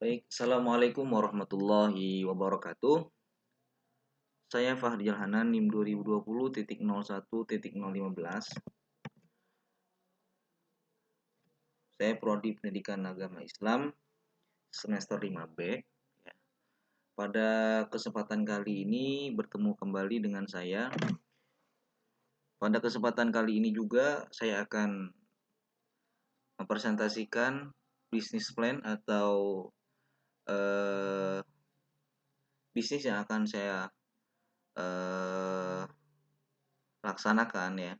Baik, Assalamualaikum warahmatullahi wabarakatuh. Saya Fahrijal Hanan, NIM 2020.01.015. Saya Prodi Pendidikan Agama Islam semester 5B. Ya. Pada kesempatan kali ini bertemu kembali dengan saya. Pada kesempatan kali ini juga saya akan mempresentasikan bisnis plan atau eh, bisnis yang akan saya laksanakan ya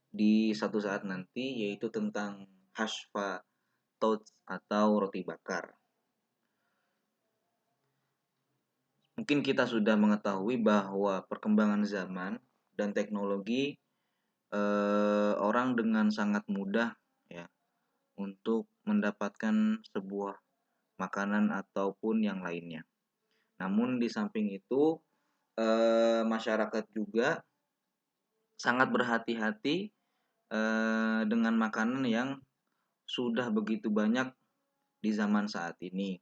di satu saat nanti, yaitu tentang hashfa touch atau roti bakar. Mungkin kita sudah mengetahui bahwa perkembangan zaman dan teknologi orang dengan sangat mudah ya untuk mendapatkan sebuah makanan ataupun yang lainnya. Namun di samping itu masyarakat juga sangat berhati-hati dengan makanan yang sudah begitu banyak di zaman saat ini.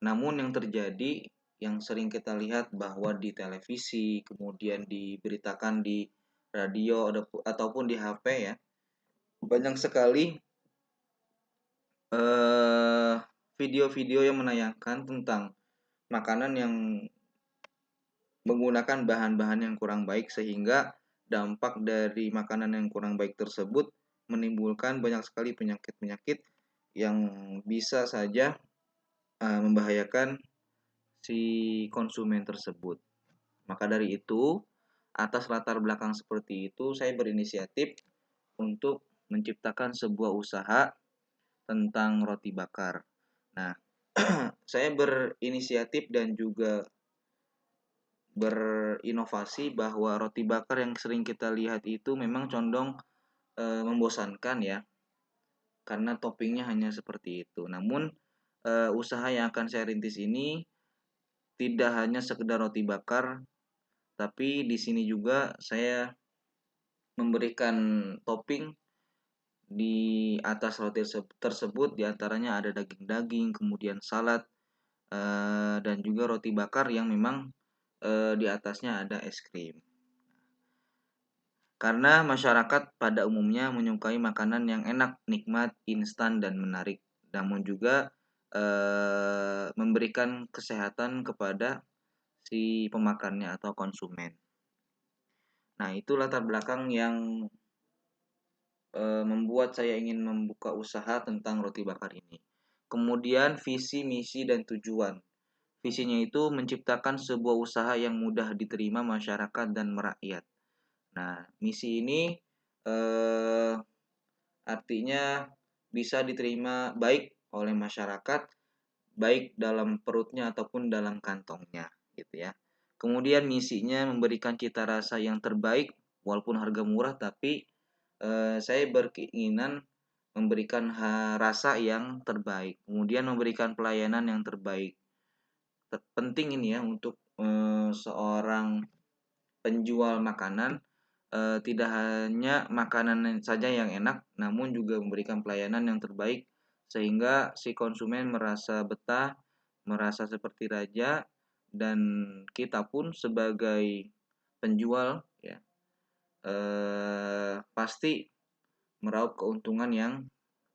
Namun yang terjadi, yang sering kita lihat bahwa di televisi, kemudian diberitakan di radio ataupun di HP ya, banyak sekali video-video yang menayangkan tentang makanan yang menggunakan bahan-bahan yang kurang baik, sehingga dampak dari makanan yang kurang baik tersebut menimbulkan banyak sekali penyakit-penyakit yang bisa saja membahayakan si konsumen tersebut. Maka dari itu, atas latar belakang seperti itu, saya berinisiatif untuk menciptakan sebuah usaha tentang roti bakar. Nah, saya berinisiatif dan juga berinovasi bahwa roti bakar yang sering kita lihat itu memang condong membosankan ya, karena toppingnya hanya seperti itu. Namun usaha yang akan saya rintis ini tidak hanya sekedar roti bakar, tapi di sini juga saya memberikan topping di atas roti tersebut, diantaranya ada daging-daging, kemudian salad, dan juga roti bakar yang memang di atasnya ada es krim. Karena masyarakat pada umumnya menyukai makanan yang enak, nikmat, instan, dan menarik, namun juga memberikan kesehatan kepada si pemakannya atau konsumen. Nah, itu latar belakang yang membuat saya ingin membuka usaha tentang roti bakar ini. Kemudian visi, misi, dan tujuan. Visinya itu menciptakan sebuah usaha yang mudah diterima masyarakat dan merakyat. Nah, misi ini artinya bisa diterima baik oleh masyarakat, baik dalam perutnya ataupun dalam kantongnya, gitu ya. Kemudian misinya memberikan cita rasa yang terbaik, walaupun harga murah, tapi saya berkeinginan memberikan rasa yang terbaik, kemudian memberikan pelayanan yang terbaik. Penting ini ya untuk seorang penjual makanan, tidak hanya makanan saja yang enak, namun juga memberikan pelayanan yang terbaik sehingga si konsumen merasa betah, merasa seperti raja, dan kita pun sebagai penjual ya pasti meraup keuntungan yang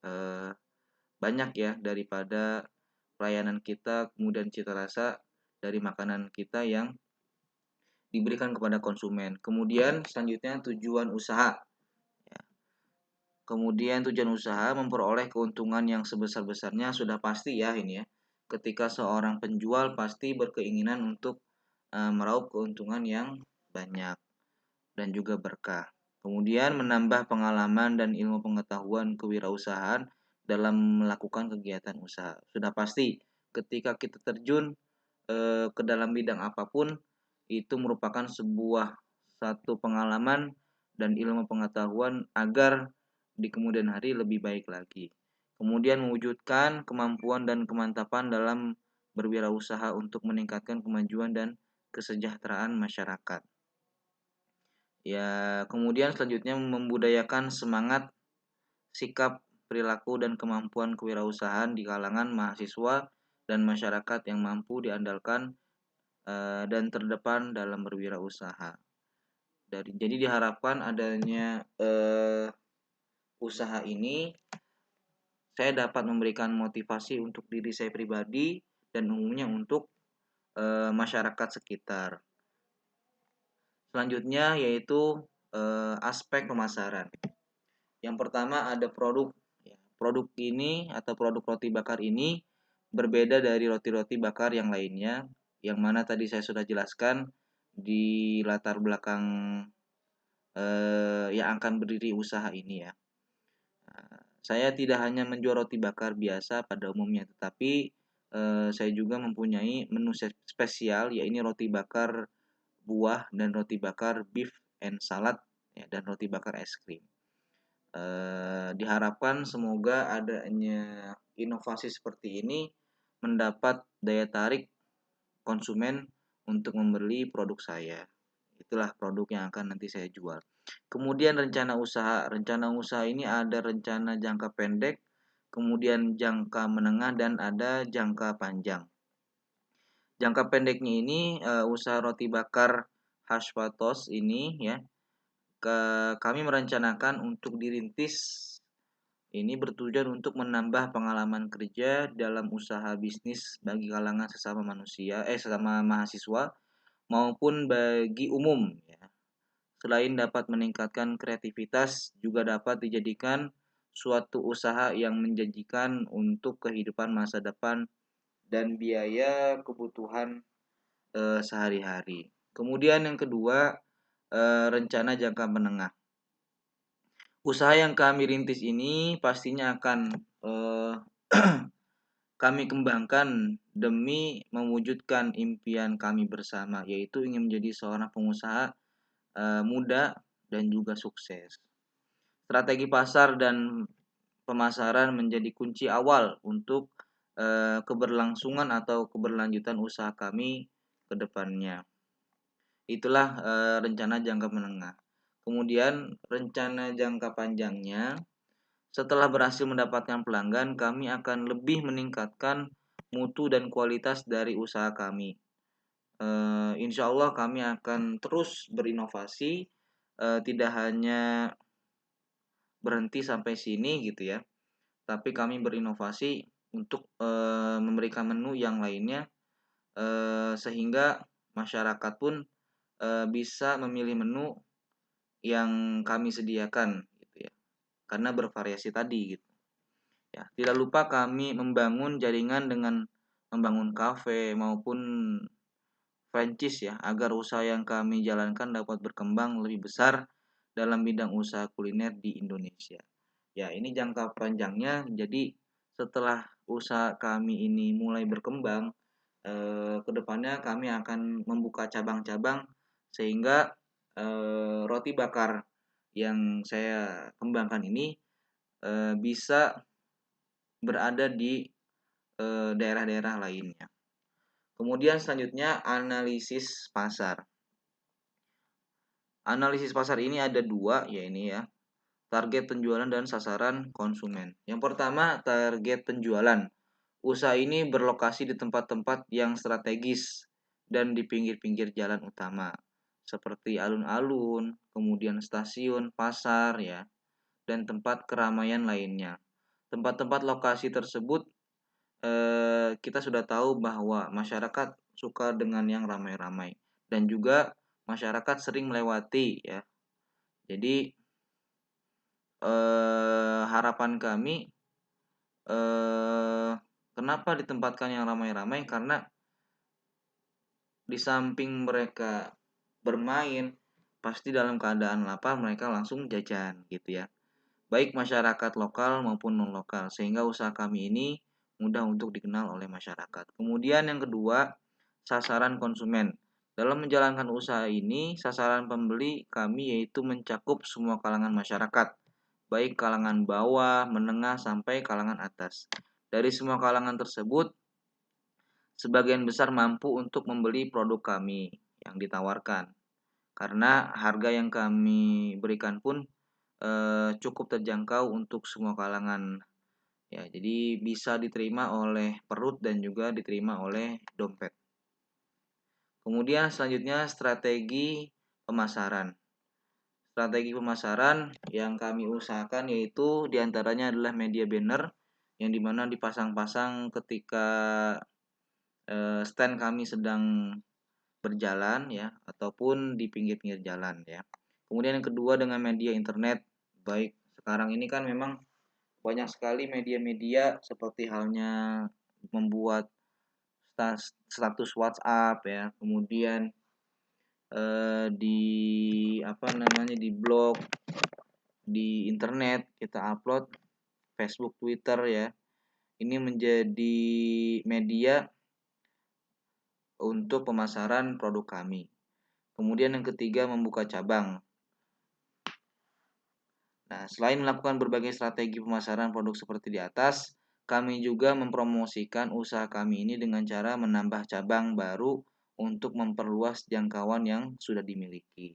eh, banyak ya daripada pelayanan kita, kemudian cita rasa dari makanan kita yang diberikan kepada konsumen. Kemudian selanjutnya tujuan usaha. Ya. Kemudian tujuan usaha memperoleh keuntungan yang sebesar-besarnya sudah pasti ya ini ya. Ketika seorang penjual pasti berkeinginan untuk meraup keuntungan yang banyak dan juga berkah. Kemudian menambah pengalaman dan ilmu pengetahuan kewirausahaan dalam melakukan kegiatan usaha. Sudah pasti ketika kita terjun ke dalam bidang apapun itu merupakan sebuah satu pengalaman dan ilmu pengetahuan agar di kemudian hari lebih baik lagi. Kemudian mewujudkan kemampuan dan kemantapan dalam berwirausaha untuk meningkatkan kemajuan dan kesejahteraan masyarakat. Ya, kemudian selanjutnya membudayakan semangat, sikap perilaku dan kemampuan kewirausahaan di kalangan mahasiswa dan masyarakat yang mampu diandalkan dan terdepan dalam berwirausaha. Jadi diharapkan adanya usaha ini saya dapat memberikan motivasi untuk diri saya pribadi dan umumnya untuk masyarakat sekitar. Selanjutnya yaitu aspek pemasaran. Yang pertama ada produk. Produk ini atau produk roti bakar ini berbeda dari roti-roti bakar yang lainnya, yang mana tadi saya sudah jelaskan di latar belakang yang akan berdiri usaha ini ya. Saya tidak hanya menjual roti bakar biasa pada umumnya, tetapi saya juga mempunyai menu spesial, yaitu roti bakar buah dan roti bakar beef and salad ya, dan roti bakar es krim. Diharapkan semoga adanya inovasi seperti ini mendapat daya tarik konsumen untuk membeli produk saya. Itulah produk yang akan nanti saya jual. Kemudian rencana usaha. Rencana usaha ini ada rencana jangka pendek, kemudian jangka menengah, dan ada jangka panjang. Jangka pendeknya ini usaha roti bakar Hashpatos ini ya. Kami merencanakan untuk dirintis ini bertujuan untuk menambah pengalaman kerja dalam usaha bisnis bagi kalangan sesama mahasiswa maupun bagi umum ya. Selain dapat meningkatkan kreativitas, juga dapat dijadikan suatu usaha yang menjanjikan untuk kehidupan masa depan dan biaya kebutuhan sehari-hari. Kemudian yang kedua, rencana jangka menengah. Usaha yang kami rintis ini pastinya akan kami kembangkan demi mewujudkan impian kami bersama, yaitu ingin menjadi seorang pengusaha muda dan juga sukses. Strategi pasar dan pemasaran menjadi kunci awal untuk keberlangsungan atau keberlanjutan usaha kami ke depannya. Itulah rencana jangka menengah. Kemudian rencana jangka panjangnya, setelah berhasil mendapatkan pelanggan, kami akan lebih meningkatkan mutu dan kualitas dari usaha kami. Insya Allah kami akan terus berinovasi, tidak hanya berhenti sampai sini gitu ya, tapi kami berinovasi untuk memberikan menu yang lainnya, sehingga masyarakat pun bisa memilih menu yang kami sediakan gitu ya, karena bervariasi tadi gitu ya. Tidak lupa kami membangun jaringan dengan membangun kafe maupun franchise ya, agar usaha yang kami jalankan dapat berkembang lebih besar dalam bidang usaha kuliner di Indonesia. Ya, ini jangka panjangnya. Jadi setelah usaha kami ini mulai berkembang, kedepannya kami akan membuka cabang-cabang sehingga roti bakar yang saya kembangkan ini bisa berada di daerah-daerah lainnya. Kemudian selanjutnya analisis pasar. Analisis pasar ini ada dua, ya ini ya. Target penjualan dan sasaran konsumen. Yang pertama, target penjualan. Usaha ini berlokasi di tempat-tempat yang strategis dan di pinggir-pinggir jalan utama, seperti alun-alun, kemudian stasiun, pasar ya, dan tempat keramaian lainnya. Tempat-tempat lokasi tersebut kita sudah tahu bahwa masyarakat suka dengan yang ramai-ramai dan juga masyarakat sering melewati ya. Jadi harapan kami kenapa ditempatkan yang ramai-ramai, karena di samping mereka bermain pasti dalam keadaan lapar mereka langsung jajan gitu ya. Baik masyarakat lokal maupun non lokal, sehingga usaha kami ini mudah untuk dikenal oleh masyarakat. Kemudian yang kedua, sasaran konsumen. Dalam menjalankan usaha ini, sasaran pembeli kami yaitu mencakup semua kalangan masyarakat, baik kalangan bawah, menengah, sampai kalangan atas. Dari semua kalangan tersebut, sebagian besar mampu untuk membeli produk kami yang ditawarkan. Karena harga yang kami berikan pun cukup terjangkau untuk semua kalangan. Ya, jadi bisa diterima oleh perut dan juga diterima oleh dompet. Kemudian selanjutnya strategi pemasaran. Strategi pemasaran yang kami usahakan yaitu diantaranya adalah media banner yang dimana dipasang-pasang ketika stand kami sedang berjalan ya ataupun di pinggir-pinggir jalan ya. Kemudian yang kedua dengan media internet, baik sekarang ini kan memang banyak sekali media-media seperti halnya membuat status WhatsApp ya, kemudian di di blog, di internet kita upload Facebook, Twitter ya. Ini menjadi media untuk pemasaran produk kami. Kemudian yang ketiga membuka cabang. Nah, selain melakukan berbagai strategi pemasaran produk seperti di atas, kami juga mempromosikan usaha kami ini dengan cara menambah cabang baru untuk memperluas jangkauan yang sudah dimiliki.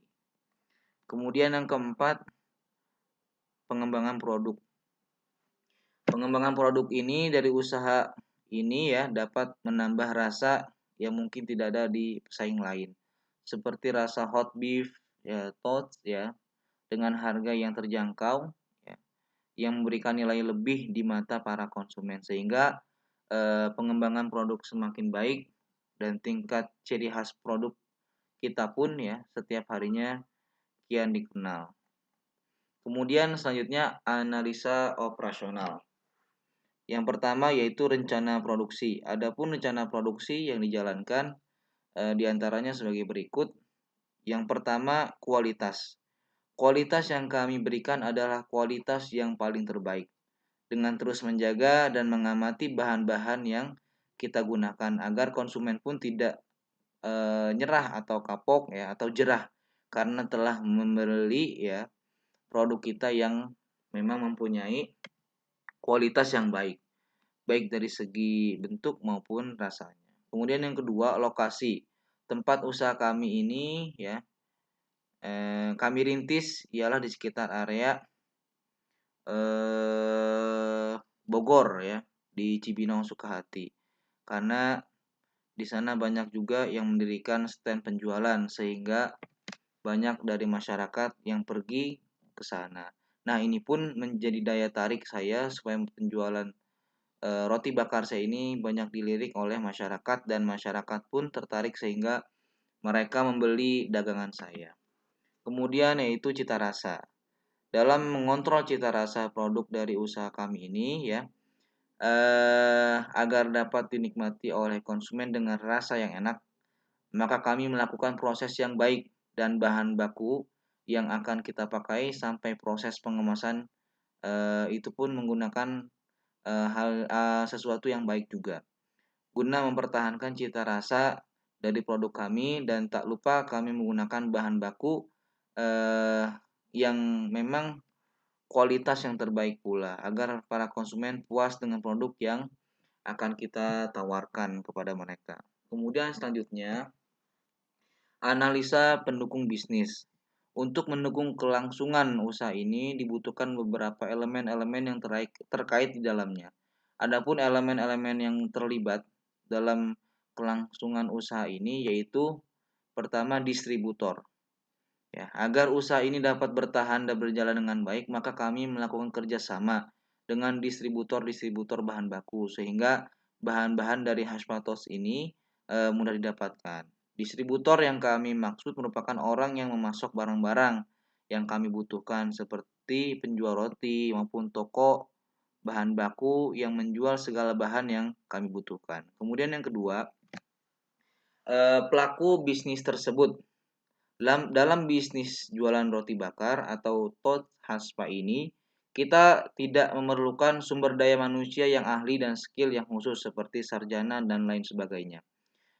Kemudian yang keempat, pengembangan produk. Pengembangan produk ini dari usaha ini ya dapat menambah rasa yang mungkin tidak ada di pesaing lain. Seperti rasa hot beef, ya, tots ya, dengan harga yang terjangkau ya, yang memberikan nilai lebih di mata para konsumen sehingga pengembangan produk semakin baik dan tingkat ciri khas produk kita pun ya setiap harinya kian dikenal. Kemudian selanjutnya analisa operasional. Yang pertama yaitu rencana produksi. Adapun rencana produksi yang dijalankan diantaranya sebagai berikut. Yang pertama kualitas. Kualitas yang kami berikan adalah kualitas yang paling terbaik. Dengan terus menjaga dan mengamati bahan-bahan yang kita gunakan agar konsumen pun tidak nyerah atau kapok ya atau jerah karena telah membeli ya produk kita yang memang mempunyai kualitas yang baik dari segi bentuk maupun rasanya. Kemudian yang kedua lokasi. Tempat usaha kami ini ya kami rintis ialah di sekitar area Bogor ya, di Cibinong Sukahati. Karena di sana banyak juga yang mendirikan stand penjualan sehingga banyak dari masyarakat yang pergi ke sana. Nah, ini pun menjadi daya tarik saya supaya penjualan roti bakar saya ini banyak dilirik oleh masyarakat dan masyarakat pun tertarik sehingga mereka membeli dagangan saya. Kemudian yaitu cita rasa. Dalam mengontrol cita rasa produk dari usaha kami ini ya, agar dapat dinikmati oleh konsumen dengan rasa yang enak, maka kami melakukan proses yang baik dan bahan baku yang akan kita pakai sampai proses pengemasan itu pun menggunakan sesuatu yang baik juga. Guna mempertahankan cita rasa dari produk kami dan tak lupa kami menggunakan bahan baku yang memang kualitas yang terbaik pula agar para konsumen puas dengan produk yang akan kita tawarkan kepada mereka. Kemudian selanjutnya analisa pendukung bisnis. Untuk mendukung kelangsungan usaha ini dibutuhkan beberapa elemen-elemen yang terkait di dalamnya. Adapun elemen-elemen yang terlibat dalam kelangsungan usaha ini yaitu pertama distributor. Ya, agar usaha ini dapat bertahan dan berjalan dengan baik, maka kami melakukan kerjasama dengan distributor-distributor bahan baku sehingga bahan-bahan dari Hashpatos ini mudah didapatkan. Distributor yang kami maksud merupakan orang yang memasok barang-barang yang kami butuhkan seperti penjual roti maupun toko bahan baku yang menjual segala bahan yang kami butuhkan. Kemudian yang kedua, pelaku bisnis tersebut. Dalam bisnis jualan roti bakar atau tot haspa ini, kita tidak memerlukan sumber daya manusia yang ahli dan skill yang khusus seperti sarjana dan lain sebagainya.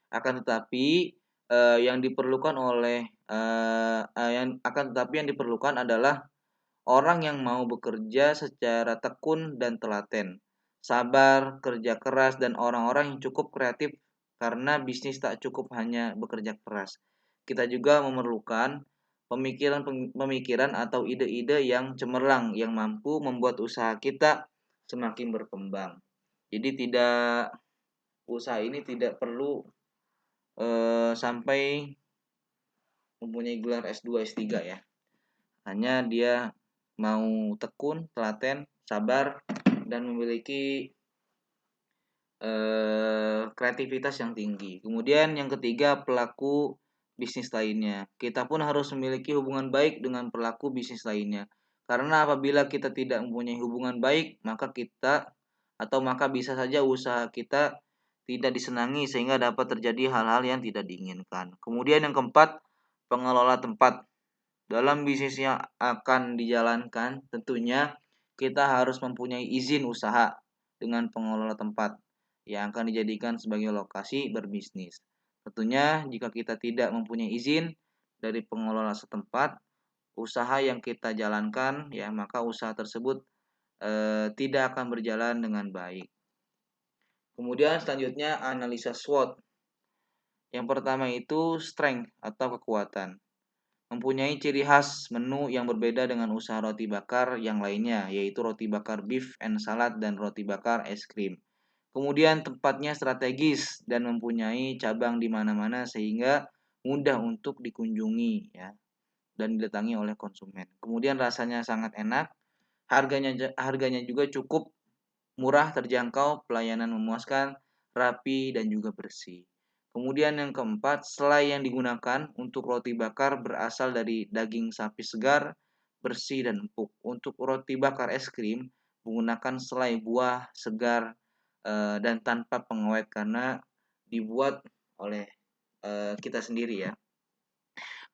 Akan tetapi yang diperlukan yang diperlukan adalah orang yang mau bekerja secara tekun dan telaten, sabar, kerja keras, dan orang-orang yang cukup kreatif karena bisnis tak cukup hanya bekerja keras. Kita juga memerlukan pemikiran atau ide-ide yang cemerlang yang mampu membuat usaha kita semakin berkembang. Jadi usaha ini tidak perlu sampai mempunyai gelar S2, S3 ya. Hanya dia mau tekun, telaten, sabar, dan memiliki kreativitas yang tinggi. Kemudian yang ketiga, pelaku bisnis lainnya. Kita pun harus memiliki hubungan baik dengan pelaku bisnis lainnya. Karena apabila kita tidak mempunyai hubungan baik, maka bisa saja usaha kita tidak disenangi sehingga dapat terjadi hal-hal yang tidak diinginkan. Kemudian yang keempat, pengelola tempat. Dalam bisnis yang akan dijalankan, tentunya kita harus mempunyai izin usaha dengan pengelola tempat yang akan dijadikan sebagai lokasi berbisnis. Tentunya jika kita tidak mempunyai izin dari pengelola setempat, usaha yang kita jalankan ya maka usaha tersebut tidak akan berjalan dengan baik. Kemudian selanjutnya analisa SWOT. Yang pertama itu strength atau kekuatan. Mempunyai ciri khas menu yang berbeda dengan usaha roti bakar yang lainnya, yaitu roti bakar beef and salad dan roti bakar es krim. Kemudian tempatnya strategis dan mempunyai cabang di mana-mana sehingga mudah untuk dikunjungi ya dan didatangi oleh konsumen. Kemudian rasanya sangat enak, harganya juga cukup murah, terjangkau, pelayanan memuaskan, rapi dan juga bersih. Kemudian yang keempat, selai yang digunakan untuk roti bakar berasal dari daging sapi segar, bersih dan empuk. Untuk roti bakar es krim menggunakan selai buah segar dan tanpa pengawet karena dibuat oleh kita sendiri ya.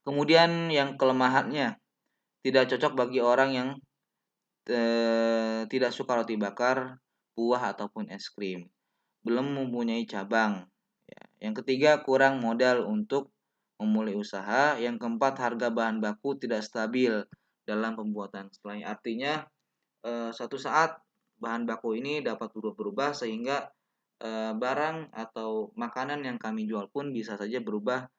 Kemudian yang kelemahannya tidak cocok bagi orang yang tidak suka roti bakar, buah ataupun es krim. Belum mempunyai cabang. Ya. Yang ketiga, kurang modal untuk memulai usaha. Yang keempat, harga bahan baku tidak stabil dalam pembuatan selai. Artinya suatu saat bahan baku ini dapat berubah sehingga barang atau makanan yang kami jual pun bisa saja berubah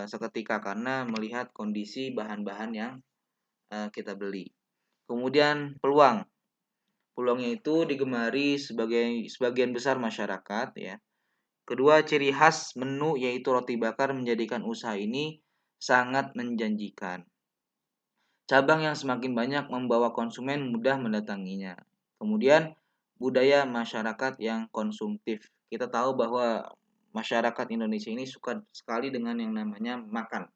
seketika karena melihat kondisi bahan-bahan yang kita beli. Kemudian peluangnya itu digemari sebagian besar masyarakat ya. Kedua, ciri khas menu yaitu roti bakar menjadikan usaha ini sangat menjanjikan. Cabang yang semakin banyak membawa konsumen mudah mendatanginya. Kemudian budaya masyarakat yang konsumtif. Kita tahu bahwa masyarakat Indonesia ini suka sekali dengan yang namanya makan.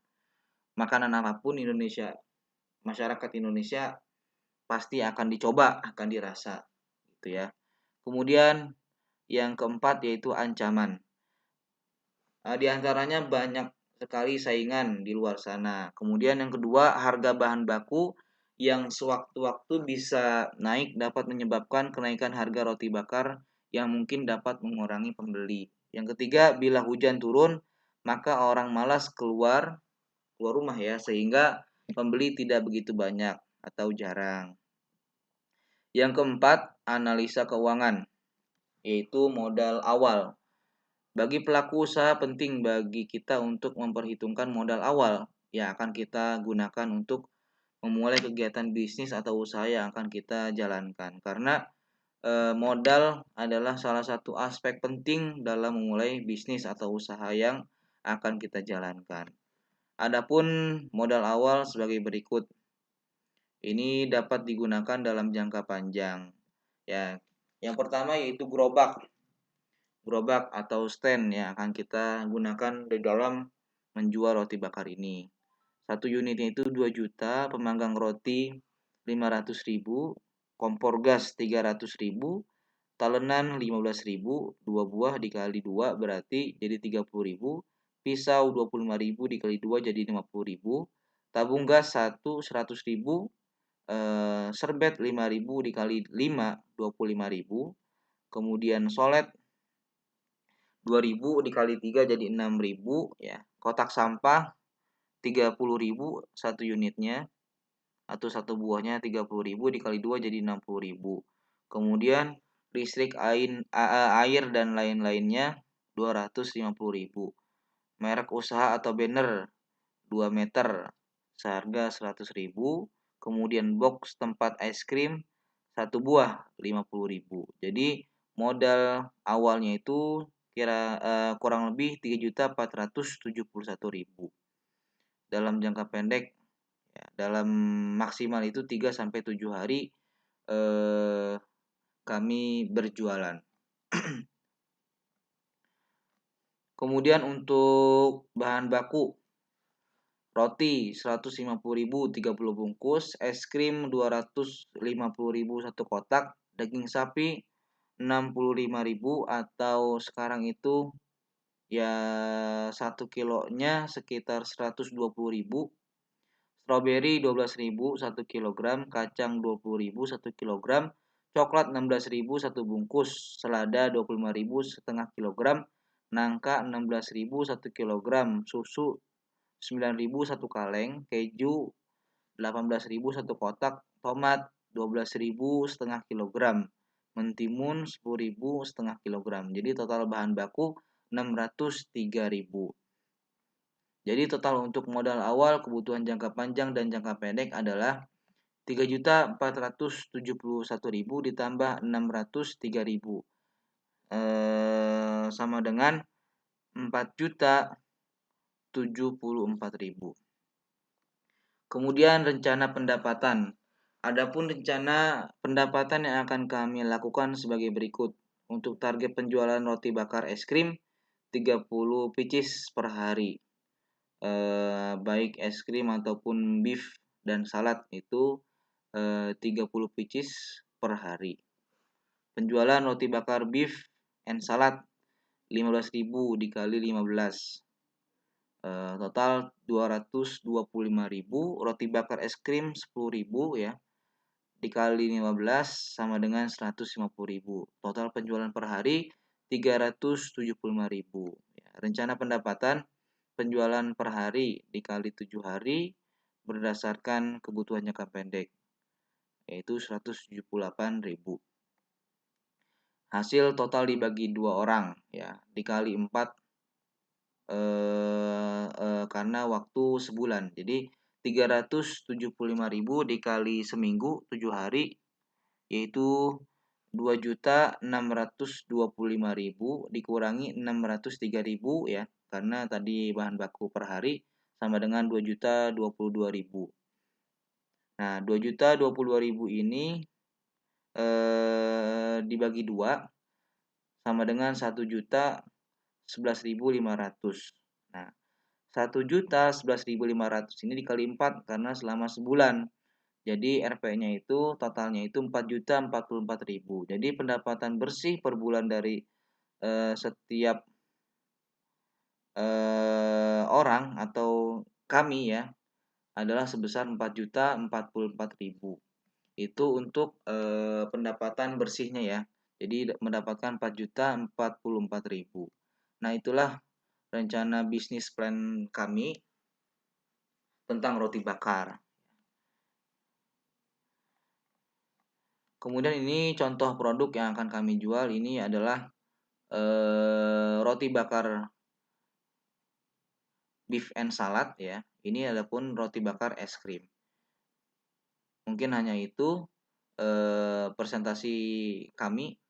Makanan apapun masyarakat Indonesia pasti akan dicoba, akan dirasa gitu ya. Kemudian yang keempat yaitu ancaman. Di antaranya banyak sekali saingan di luar sana. Kemudian yang kedua, harga bahan baku yang sewaktu-waktu bisa naik dapat menyebabkan kenaikan harga roti bakar yang mungkin dapat mengurangi pembeli. Yang ketiga, bila hujan turun, maka orang malas keluar rumah ya, sehingga pembeli tidak begitu banyak atau jarang. Yang keempat, analisa keuangan, yaitu modal awal. Bagi pelaku usaha penting bagi kita untuk memperhitungkan modal awal yang akan kita gunakan untuk memulai kegiatan bisnis atau usaha yang akan kita jalankan. Karena modal adalah salah satu aspek penting dalam memulai bisnis atau usaha yang akan kita jalankan. Adapun modal awal sebagai berikut. Ini dapat digunakan dalam jangka panjang. Ya, yang pertama yaitu gerobak atau stand yang akan kita gunakan di dalam menjual roti bakar ini. Satu unitnya itu 2 juta, pemanggang roti 500.000, kompor gas 300.000, talenan 15.000, 2 buah dikali 2 berarti jadi 30.000, pisau 25.000 dikali 2 jadi 50.000, tabung gas 100.000, serbet 5.000 dikali 5 25.000, kemudian solet 2.000 dikali 3 jadi 6.000 ya. Kotak sampah 30.000 satu unitnya atau satu buahnya 30.000 dikali 2 jadi 60.000. Kemudian listrik, air dan lain-lainnya 250.000. Merek usaha atau banner 2 meter seharga 100.000, kemudian box tempat es krim 1 buah 50.000. Jadi modal awalnya itu kurang lebih 3.471.000. Dalam jangka pendek ya, dalam maksimal itu 3 sampai 7 hari kami berjualan. Kemudian untuk bahan baku, roti 150.000 30 bungkus, es krim 250.000 1 kotak, daging sapi 65.000 atau sekarang itu ya 1 kilonya sekitar 120.000. Stroberi 12.000 1 kilogram, kacang 20.000 1 kilogram, coklat 16.000 1 bungkus, selada 25.000 setengah kilogram, nangka 16.000 1 kilogram, susu 9.000 1 kaleng, keju 18.000 1 kotak, tomat 12.000 setengah kilogram, mentimun 10.000 setengah kilogram. Jadi total bahan baku 603.000. Jadi total untuk modal awal, kebutuhan jangka panjang dan jangka pendek adalah 3.471.000 ditambah 603.000 sama dengan 4.074.000. Kemudian rencana pendapatan. Adapun rencana pendapatan yang akan kami lakukan sebagai berikut. Untuk target penjualan roti bakar es krim 30 pieces per hari. Baik es krim ataupun beef dan salad itu 30 pieces per hari. Penjualan roti bakar beef and salad 15.000 dikali 15. Total 225.000. Roti bakar es krim 10.000 ya. Dikali 15 sama dengan 150.000. Total penjualan per hari 375.000. Ya, rencana pendapatan penjualan per hari dikali 7 hari berdasarkan kebutuhan jangka pendek, yaitu 178.000. Hasil total dibagi 2 orang ya, dikali 4 karena waktu sebulan. Jadi 375.000 dikali seminggu 7 hari yaitu 2.625.000 dikurangi 603.000 ya, karena tadi bahan baku per hari sama dengan 2.022.000. Nah, 2.022.000 ini dibagi 2 sama dengan 1.011.500. Nah, 1.011.500 ini dikali 4 karena selama sebulan. Jadi RP-nya itu totalnya itu 4.044.000. Jadi pendapatan bersih per bulan dari setiap orang atau kami ya adalah sebesar 4.044.000. Itu untuk pendapatan bersihnya ya. Jadi mendapatkan 4.044.000. Nah, itulah rencana bisnis plan kami tentang roti bakar. Kemudian ini contoh produk yang akan kami jual, ini adalah roti bakar beef and salad ya. Ini adapun roti bakar es krim. Mungkin hanya itu presentasi kami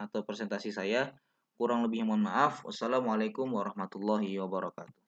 atau presentasi saya. Kurang lebih mohon maaf. Wassalamualaikum warahmatullahi wabarakatuh.